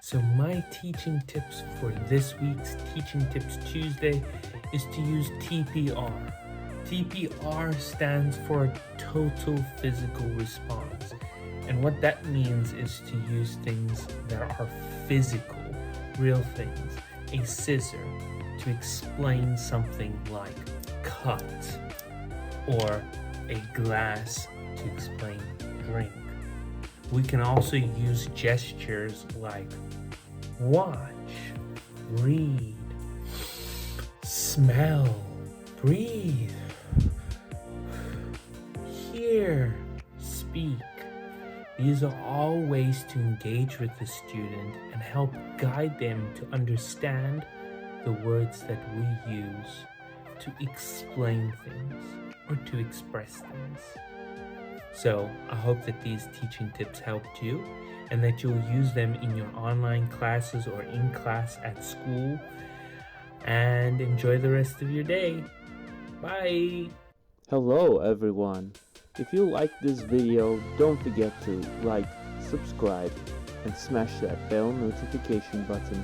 So my teaching tips for this week's Teaching Tips Tuesday is to use TPR. TPR stands for Total Physical Response. And what that means is to use things that are physical, real things. A scissor to explain something like cut, or a glass to explain drink. We can also use gestures like watch, read, smell, breathe, hear, speak. These are all ways to engage with the student and help guide them to understand the words that we use to explain things or to express things. So I hope that these teaching tips helped you and that you'll use them in your online classes or in class at school. And enjoy the rest of your day. Bye! Hello everyone! If you like this video, don't forget to like, subscribe, and smash that bell notification button.